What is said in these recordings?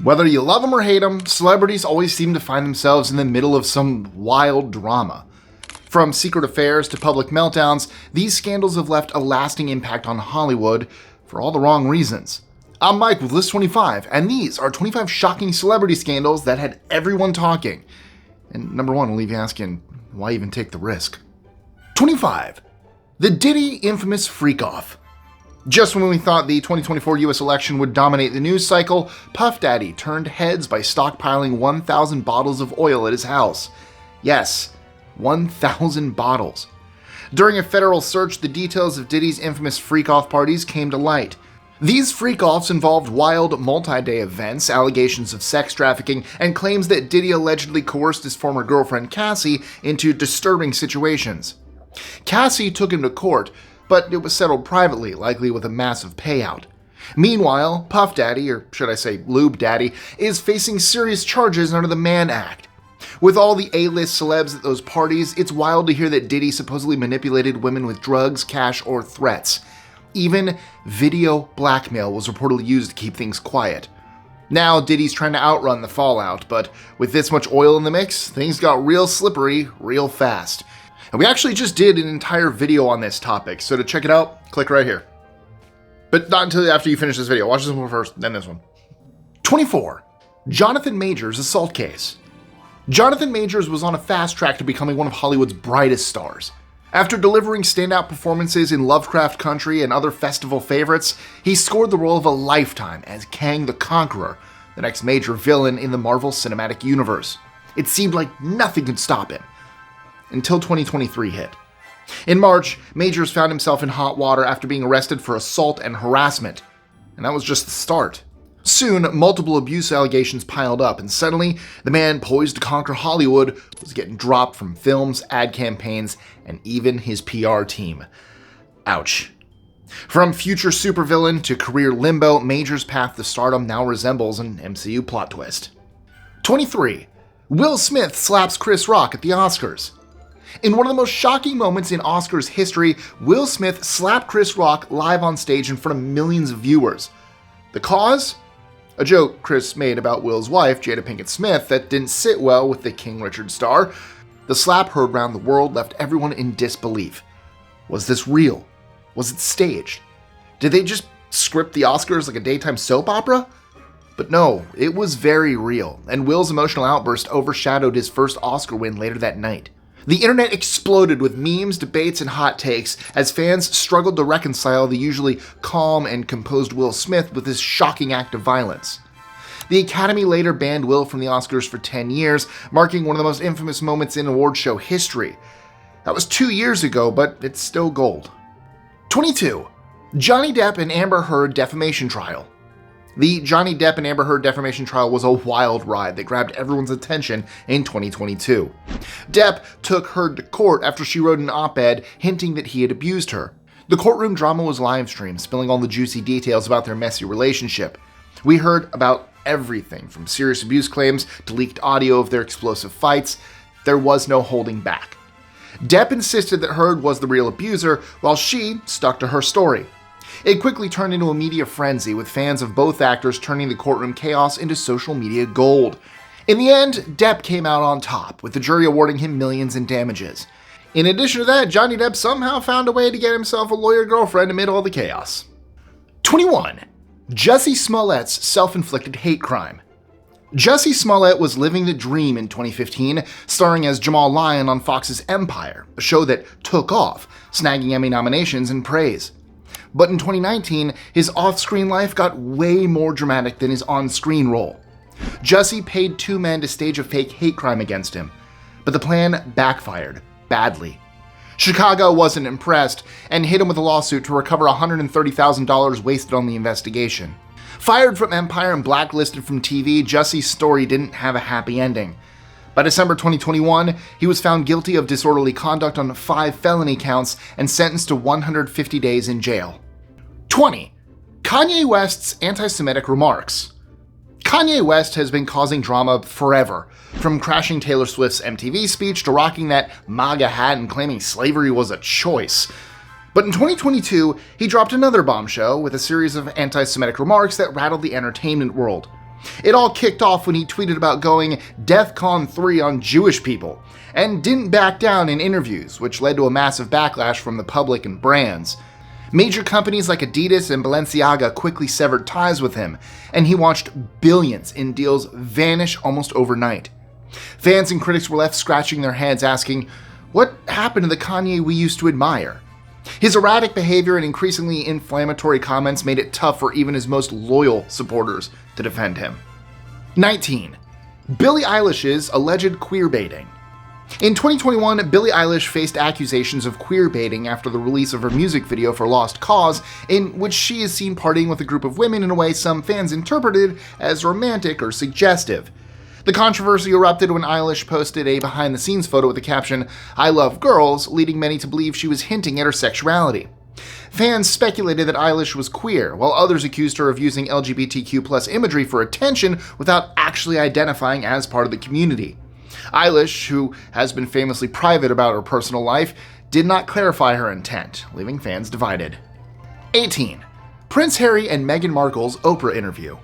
Whether you love them or hate them, celebrities always seem to find themselves in the middle of some wild drama. From secret affairs to public meltdowns, these scandals have left a lasting impact on Hollywood for all the wrong reasons. I'm Mike with List 25, and these are 25 shocking celebrity scandals that had everyone talking. And number one will leave you asking, why even take the risk? 25. The Diddy infamous freak-off. Just when we thought the 2024 US election would dominate the news cycle, Puff Daddy turned heads by stockpiling 1,000 bottles of oil at his house. Yes, 1,000 bottles. During a federal search, the details of Diddy's infamous freak-off parties came to light. These freak-offs involved wild, multi-day events, allegations of sex trafficking, and claims that Diddy allegedly coerced his former girlfriend Cassie into disturbing situations. Cassie took him to court, but it was settled privately, likely with a massive payout. Meanwhile, Puff Daddy, or should I say Lube Daddy, is facing serious charges under the Mann Act. With all the A-list celebs at those parties, it's wild to hear that Diddy supposedly manipulated women with drugs, cash, or threats. Even video blackmail was reportedly used to keep things quiet. Now Diddy's trying to outrun the fallout, but with this much oil in the mix, things got real slippery real fast. And we actually just did an entire video on this topic, so to check it out, click right here. But not until after you finish this video. Watch this one first, then this one. 24. Jonathan Majors assault case. Jonathan Majors was on a fast track to becoming one of Hollywood's brightest stars. After delivering standout performances in Lovecraft Country and other festival favorites, he scored the role of a lifetime as Kang the Conqueror, the next major villain in the Marvel Cinematic Universe. It seemed like nothing could stop him. Until 2023 hit. In March, Majors found himself in hot water after being arrested for assault and harassment. And that was just the start. Soon, multiple abuse allegations piled up, and suddenly, the man poised to conquer Hollywood was getting dropped from films, ad campaigns, and even his PR team. Ouch. From future supervillain to career limbo, Majors' path to stardom now resembles an MCU plot twist. 23. Will Smith slaps Chris Rock at the Oscars. In one of the most shocking moments in Oscars history, Will Smith slapped Chris Rock live on stage in front of millions of viewers. The cause? A joke Chris made about Will's wife, Jada Pinkett Smith, that didn't sit well with the King Richard star. The slap heard around the world left everyone in disbelief. Was this real? Was it staged? Did they just script the Oscars like a daytime soap opera? But no, it was very real, and Will's emotional outburst overshadowed his first Oscar win later that night. The internet exploded with memes, debates, and hot takes as fans struggled to reconcile the usually calm and composed Will Smith with this shocking act of violence. The Academy later banned Will from the Oscars for 10 years, marking one of the most infamous moments in award show history. That was 2 years ago, but it's still gold. 22. Johnny Depp and Amber Heard defamation trial. The Johnny Depp and Amber Heard defamation trial was a wild ride that grabbed everyone's attention in 2022. Depp took Heard to court after she wrote an op-ed hinting that he had abused her. The courtroom drama was live-streamed, spilling all the juicy details about their messy relationship. We heard about everything from serious abuse claims to leaked audio of their explosive fights. There was no holding back. Depp insisted that Heard was the real abuser, while she stuck to her story. It quickly turned into a media frenzy, with fans of both actors turning the courtroom chaos into social media gold. In the end, Depp came out on top, with the jury awarding him millions in damages. In addition to that, Johnny Depp somehow found a way to get himself a lawyer girlfriend amid all the chaos. 21. Jussie Smollett's self-inflicted hate crime. Jussie Smollett was living the dream in 2015, starring as Jamal Lyon on Fox's Empire, a show that took off, snagging Emmy nominations and praise. But in 2019, his off-screen life got way more dramatic than his on-screen role. Jussie paid 2 men to stage a fake hate crime against him, but the plan backfired badly. Chicago wasn't impressed and hit him with a lawsuit to recover $130,000 wasted on the investigation. Fired from Empire and blacklisted from TV, Jussie's story didn't have a happy ending. By December 2021, he was found guilty of disorderly conduct on 5 felony counts and sentenced to 150 days in jail. 20. Kanye West's anti-Semitic remarks. Kanye West has been causing drama forever, from crashing Taylor Swift's MTV speech to rocking that MAGA hat and claiming slavery was a choice. But in 2022, he dropped another bombshell with a series of anti-Semitic remarks that rattled the entertainment world. It all kicked off when he tweeted about going DEFCON 3 on Jewish people, and didn't back down in interviews, which led to a massive backlash from the public and brands. Major companies like Adidas and Balenciaga quickly severed ties with him, and he watched billions in deals vanish almost overnight. Fans and critics were left scratching their heads asking, what happened to the Kanye we used to admire? His erratic behavior and increasingly inflammatory comments made it tough for even his most loyal supporters to defend him. 19. Billie Eilish's alleged queerbaiting. In 2021, Billie Eilish faced accusations of queerbaiting after the release of her music video for Lost Cause, in which she is seen partying with a group of women in a way some fans interpreted as romantic or suggestive. The controversy erupted when Eilish posted a behind-the-scenes photo with the caption, "I love girls," leading many to believe she was hinting at her sexuality. Fans speculated that Eilish was queer, while others accused her of using LGBTQ+ imagery for attention without actually identifying as part of the community. Eilish, who has been famously private about her personal life, did not clarify her intent, leaving fans divided. 18. Prince Harry and Meghan Markle's Oprah interview.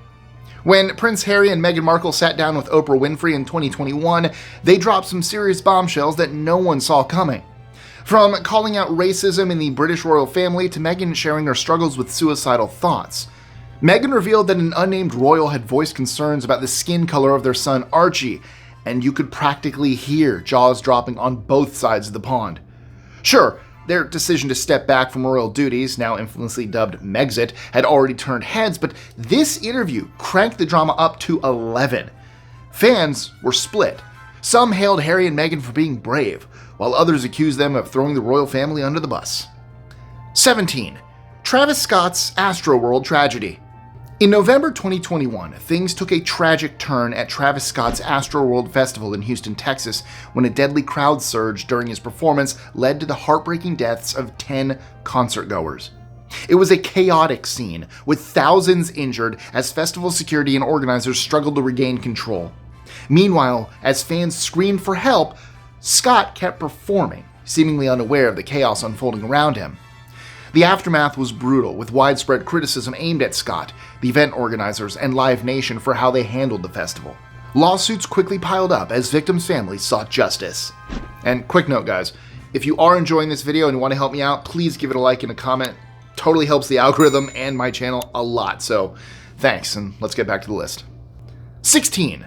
When Prince Harry and Meghan Markle sat down with Oprah Winfrey in 2021, they dropped some serious bombshells that no one saw coming. From calling out racism in the British royal family to Meghan sharing her struggles with suicidal thoughts. Meghan revealed that an unnamed royal had voiced concerns about the skin color of their son Archie, and you could practically hear jaws dropping on both sides of the pond. Sure, their decision to step back from royal duties, now infamously dubbed Megxit, had already turned heads, but this interview cranked the drama up to 11. Fans were split. Some hailed Harry and Meghan for being brave, while others accused them of throwing the royal family under the bus. 17. Travis Scott's Astroworld tragedy. In November 2021, things took a tragic turn at Travis Scott's Astroworld Festival in Houston, Texas, when a deadly crowd surge during his performance led to the heartbreaking deaths of 10 concertgoers. It was a chaotic scene, with thousands injured as festival security and organizers struggled to regain control. Meanwhile, as fans screamed for help, Scott kept performing, seemingly unaware of the chaos unfolding around him. The aftermath was brutal, with widespread criticism aimed at Scott, the event organizers, and Live Nation for how they handled the festival. Lawsuits quickly piled up as victims' families sought justice. And quick note, guys, if you are enjoying this video and want to help me out, please give it a like and a comment. Totally helps the algorithm and my channel a lot, so thanks, and let's get back to the list. 16.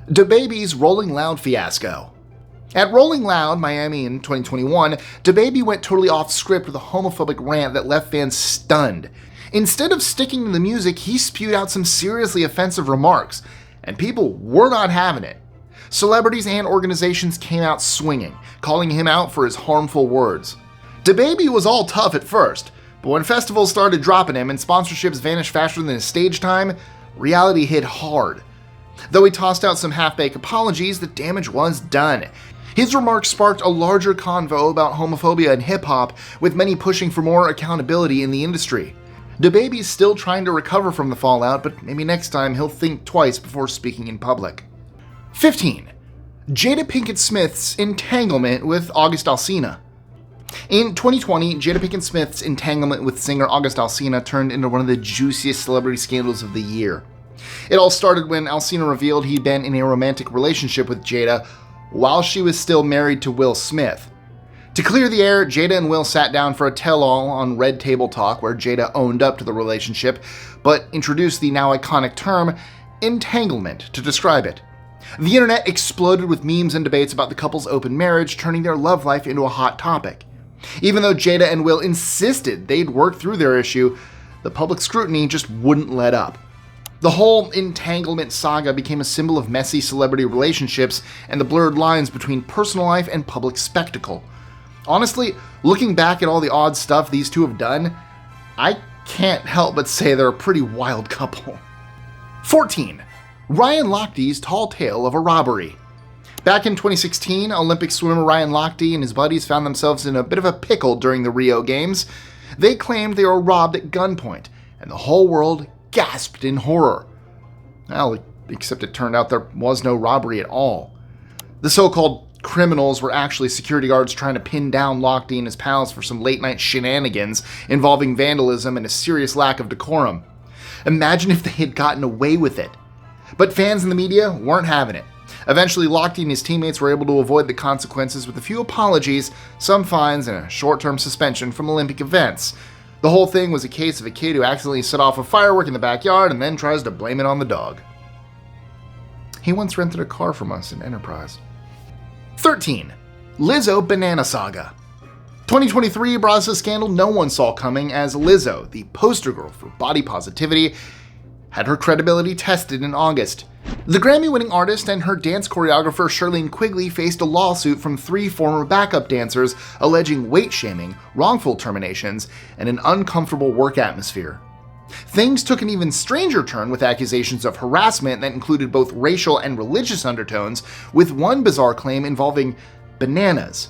DaBaby's Rolling Loud fiasco. At Rolling Loud, Miami in 2021, DaBaby went totally off script with a homophobic rant that left fans stunned. Instead of sticking to the music, he spewed out some seriously offensive remarks, and people were not having it. Celebrities and organizations came out swinging, calling him out for his harmful words. DaBaby was all tough at first, but when festivals started dropping him and sponsorships vanished faster than his stage time, reality hit hard. Though he tossed out some half-baked apologies, the damage was done. His remarks sparked a larger convo about homophobia in hip-hop, with many pushing for more accountability in the industry. DaBaby's still trying to recover from the fallout, but maybe next time he'll think twice before speaking in public. 15. Jada Pinkett Smith's entanglement with August Alsina. In 2020, Jada Pinkett Smith's entanglement with singer August Alsina turned into one of the juiciest celebrity scandals of the year. It all started when Alsina revealed he'd been in a romantic relationship with Jada while she was still married to Will Smith. To clear the air, Jada and Will sat down for a tell-all on Red Table Talk where Jada owned up to the relationship, but introduced the now iconic term, entanglement, to describe it. The internet exploded with memes and debates about the couple's open marriage, turning their love life into a hot topic. Even though Jada and Will insisted they'd work through their issue, the public scrutiny just wouldn't let up. The whole entanglement saga became a symbol of messy celebrity relationships and the blurred lines between personal life and public spectacle. Honestly, looking back at all the odd stuff these two have done, I can't help but say they're a pretty wild couple. 14. Ryan Lochte's tall tale of a robbery. Back in 2016, Olympic swimmer Ryan Lochte and his buddies found themselves in a bit of a pickle during the Rio Games. They claimed they were robbed at gunpoint, and the whole world gasped in horror. Well, except it turned out there was no robbery at all. The so-called criminals were actually security guards trying to pin down Lochte and his pals for some late-night shenanigans involving vandalism and a serious lack of decorum. Imagine if they had gotten away with it. But fans and the media weren't having it. Eventually, Lochte and his teammates were able to avoid the consequences with a few apologies, some fines, and a short-term suspension from Olympic events. The whole thing was a case of a kid who accidentally set off a firework in the backyard and then tries to blame it on the dog. He once rented a car from us in Enterprise. 13. Lizzo Banana Saga. 2023 brought us a scandal no one saw coming as Lizzo, the poster girl for body positivity, had her credibility tested in August. The Grammy-winning artist and her dance choreographer Shirlene Quigley faced a lawsuit from 3 former backup dancers alleging weight-shaming, wrongful terminations, and an uncomfortable work atmosphere. Things took an even stranger turn with accusations of harassment that included both racial and religious undertones, with one bizarre claim involving bananas.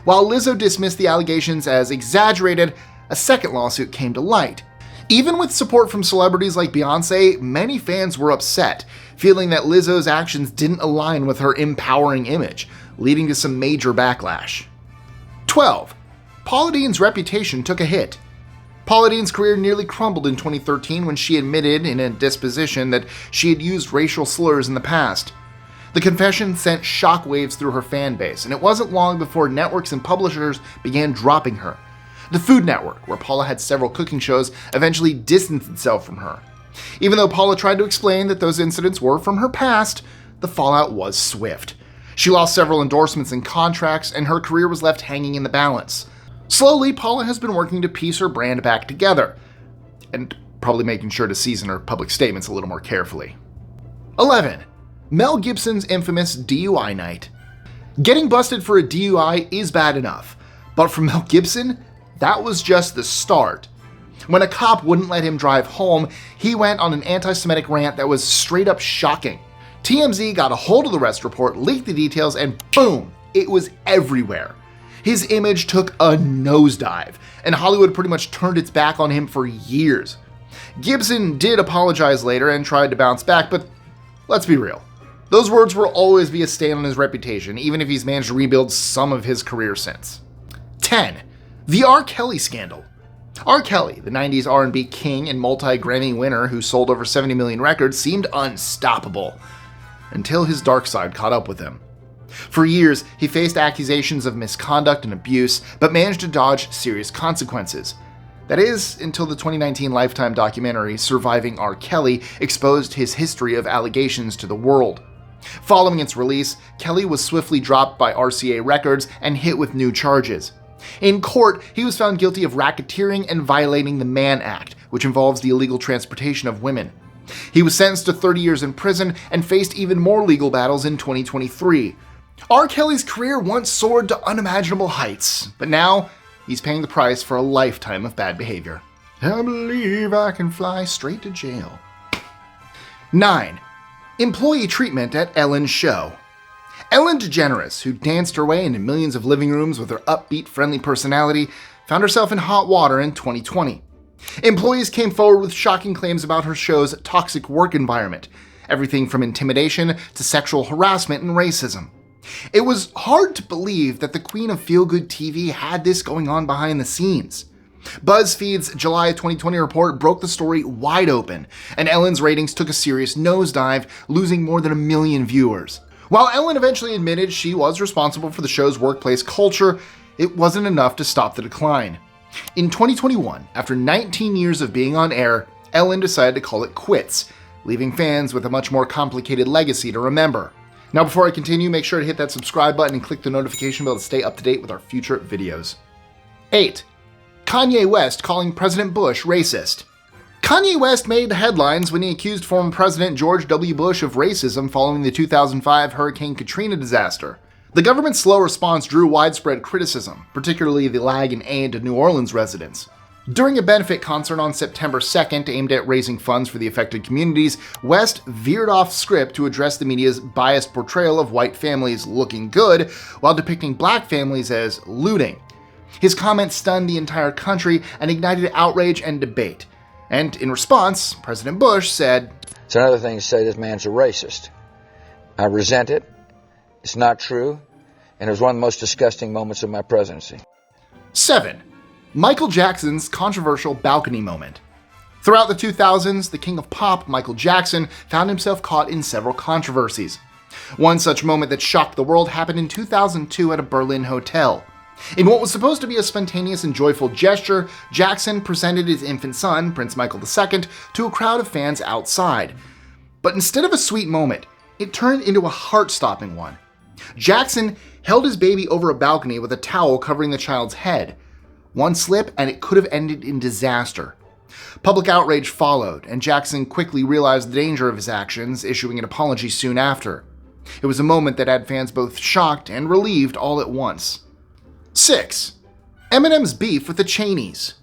While Lizzo dismissed the allegations as exaggerated, a second lawsuit came to light. Even with support from celebrities like Beyoncé, many fans were upset, feeling that Lizzo's actions didn't align with her empowering image, leading to some major backlash. 12. Paula Deen's reputation took a hit. Paula Deen's career nearly crumbled in 2013 when she admitted in a disposition that she had used racial slurs in the past. The confession sent shockwaves through her fan base, and it wasn't long before networks and publishers began dropping her. The Food Network, where Paula had several cooking shows, eventually distanced itself from her. Even though Paula tried to explain that those incidents were from her past, the fallout was swift. She lost several endorsements and contracts, and her career was left hanging in the balance. Slowly, Paula has been working to piece her brand back together, and probably making sure to season her public statements a little more carefully. 11. Mel Gibson's infamous DUI night. Getting busted for a DUI is bad enough, but for Mel Gibson, that was just the start. When a cop wouldn't let him drive home, he went on an anti-Semitic rant that was straight up shocking. TMZ got a hold of the arrest report, leaked the details, and boom, it was everywhere. His image took a nosedive, and Hollywood pretty much turned its back on him for years. Gibson did apologize later and tried to bounce back, but let's be real. Those words will always be a stain on his reputation, even if he's managed to rebuild some of his career since. 10. The R. Kelly scandal. R. Kelly, the 90s R&B king and multi-Grammy winner who sold over 70 million records, seemed unstoppable, until his dark side caught up with him. For years, he faced accusations of misconduct and abuse, but managed to dodge serious consequences. That is, until the 2019 Lifetime documentary, Surviving R. Kelly, exposed his history of allegations to the world. Following its release, Kelly was swiftly dropped by RCA Records and hit with new charges. In court, he was found guilty of racketeering and violating the Mann Act, which involves the illegal transportation of women. He was sentenced to 30 years in prison and faced even more legal battles in 2023. R. Kelly's career once soared to unimaginable heights, but now he's paying the price for a lifetime of bad behavior. I believe I can fly straight to jail. 9. Employee treatment at Ellen's show. Ellen DeGeneres, who danced her way into millions of living rooms with her upbeat, friendly personality, found herself in hot water in 2020. Employees came forward with shocking claims about her show's toxic work environment, everything from intimidation to sexual harassment and racism. It was hard to believe that the queen of feel-good TV had this going on behind the scenes. BuzzFeed's July 2020 report broke the story wide open, and Ellen's ratings took a serious nosedive, losing more than 1 million viewers. While Ellen eventually admitted she was responsible for the show's workplace culture, it wasn't enough to stop the decline. In 2021, after 19 years of being on air, Ellen decided to call it quits, leaving fans with a much more complicated legacy to remember. Now before I continue, make sure to hit that subscribe button and click the notification bell to stay up to date with our future videos. 8. Kanye West calling President Bush racist. Kanye West made headlines when he accused former President George W. Bush of racism following the 2005 Hurricane Katrina disaster. The government's slow response drew widespread criticism, particularly the lag in aid to New Orleans residents. During a benefit concert on September 2nd aimed at raising funds for the affected communities, West veered off script to address the media's biased portrayal of white families looking good while depicting black families as looting. His comments stunned the entire country and ignited outrage and debate. And in response, President Bush said, "It's another thing to say this man's a racist. I resent it. It's not true. And it was one of the most disgusting moments of my presidency." 7. Michael Jackson's controversial balcony moment. Throughout the 2000s, the king of pop, Michael Jackson, found himself caught in several controversies. One such moment that shocked the world happened in 2002 at a Berlin hotel. In what was supposed to be a spontaneous and joyful gesture, Jackson presented his infant son, Prince Michael II, to a crowd of fans outside. But instead of a sweet moment, it turned into a heart-stopping one. Jackson held his baby over a balcony with a towel covering the child's head. One slip and it could have ended in disaster. Public outrage followed, and Jackson quickly realized the danger of his actions, issuing an apology soon after. It was a moment that had fans both shocked and relieved all at once. 6. Eminem's beef with the Cheneys.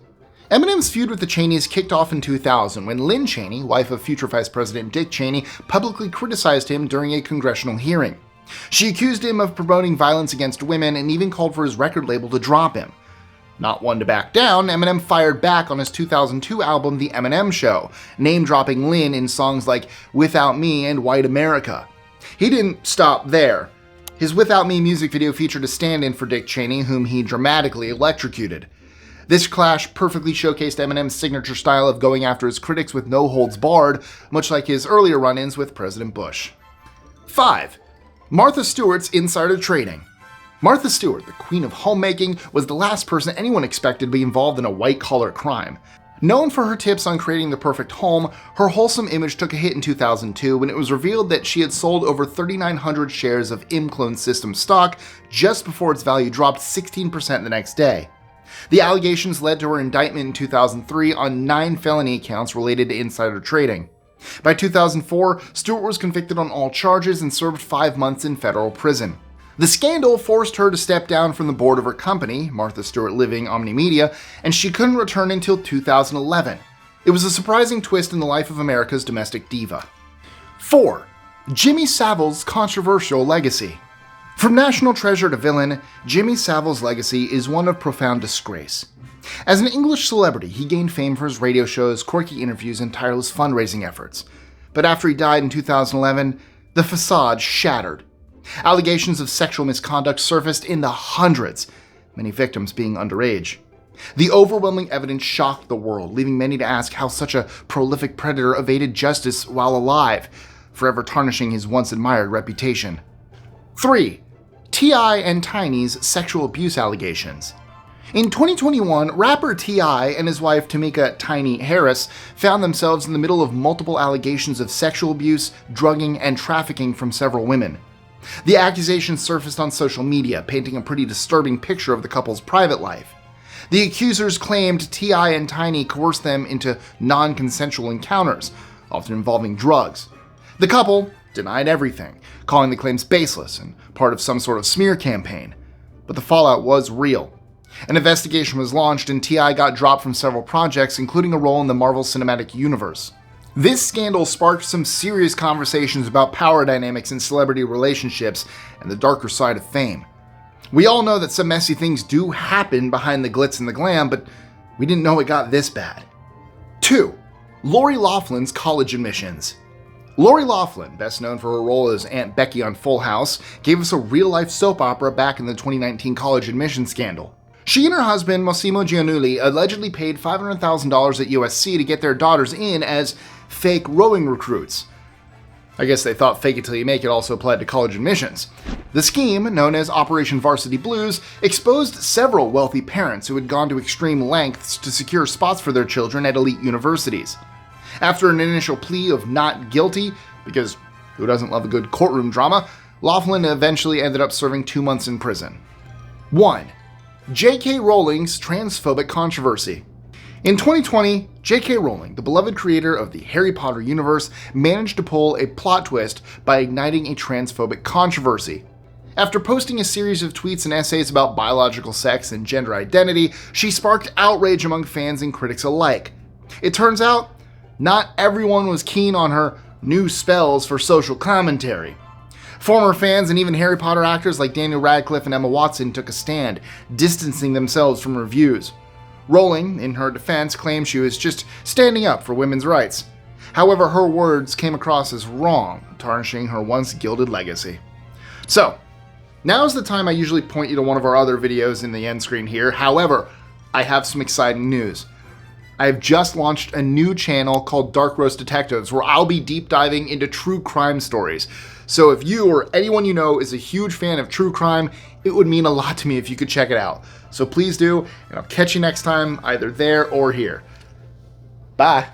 Eminem's feud with the Cheneys kicked off in 2000 when Lynn Cheney, wife of future Vice President Dick Cheney, publicly criticized him during a congressional hearing. She accused him of promoting violence against women and even called for his record label to drop him. Not one to back down, Eminem fired back on his 2002 album The Eminem Show, name-dropping Lynn in songs like Without Me and White America. He didn't stop there. His Without Me music video featured a stand-in for Dick Cheney, whom he dramatically electrocuted. This clash perfectly showcased Eminem's signature style of going after his critics with no holds barred, much like his earlier run-ins with President Bush. 5. Martha Stewart's insider trading. Martha Stewart, the queen of homemaking, was the last person anyone expected to be involved in a white-collar crime. Known for her tips on creating the perfect home, her wholesome image took a hit in 2002 when it was revealed that she had sold over 3,900 shares of Imclone System stock just before its value dropped 16% the next day. The allegations led to her indictment in 2003 on 9 felony counts related to insider trading. By 2004, Stewart was convicted on all charges and served 5 months in federal prison. The scandal forced her to step down from the board of her company, Martha Stewart Living Omnimedia, and she couldn't return until 2011. It was a surprising twist in the life of America's domestic diva. 4. Jimmy Savile's controversial legacy. From national treasure to villain, Jimmy Savile's legacy is one of profound disgrace. As an English celebrity, he gained fame for his radio shows, quirky interviews, and tireless fundraising efforts. But after he died in 2011, the facade shattered. Allegations of sexual misconduct surfaced in the hundreds, many victims being underage. The overwhelming evidence shocked the world, leaving many to ask how such a prolific predator evaded justice while alive, forever tarnishing his once admired reputation. 3. T.I. and Tiny's sexual abuse allegations. In 2021, rapper T.I. and his wife Tamika Tiny Harris found themselves in the middle of multiple allegations of sexual abuse, drugging, and trafficking from several women. The accusations surfaced on social media, painting a pretty disturbing picture of the couple's private life. The accusers claimed T.I. and Tiny coerced them into non-consensual encounters, often involving drugs. The couple denied everything, calling the claims baseless and part of some sort of smear campaign. But the fallout was real. An investigation was launched and T.I. got dropped from several projects, including a role in the Marvel Cinematic Universe. This scandal sparked some serious conversations about power dynamics in celebrity relationships and the darker side of fame. We all know that some messy things do happen behind the glitz and the glam, but we didn't know it got this bad. 2. Lori Loughlin's college admissions. Lori Loughlin, best known for her role as Aunt Becky on Full House, gave us a real-life soap opera back in the 2019 college admissions scandal. She and her husband, Massimo Giannulli, allegedly paid $500,000 at USC to get their daughters in as fake rowing recruits. I guess they thought fake it till you make it also applied to college admissions. The scheme, known as Operation Varsity Blues, exposed several wealthy parents who had gone to extreme lengths to secure spots for their children at elite universities. After an initial plea of not guilty, because who doesn't love a good courtroom drama, Loughlin eventually ended up serving 2 months in prison. 1. J.K. Rowling's transphobic controversy. In 2020, J.K. Rowling, the beloved creator of the Harry Potter universe, managed to pull a plot twist by igniting a transphobic controversy. After posting a series of tweets and essays about biological sex and gender identity, she sparked outrage among fans and critics alike. It turns out, not everyone was keen on her new spells for social commentary. Former fans and even Harry Potter actors like Daniel Radcliffe and Emma Watson took a stand, distancing themselves from her views. Rowling, in her defense, claimed she was just standing up for women's rights. However, her words came across as wrong, tarnishing her once gilded legacy. So, now's the time I usually point you to one of our other videos in the end screen here. However, I have some exciting news. I have just launched a new channel called Dark Roast Detectives, where I'll be deep diving into true crime stories. So if you or anyone you know is a huge fan of true crime, it would mean a lot to me if you could check it out. So please do, and I'll catch you next time, either there or here. Bye.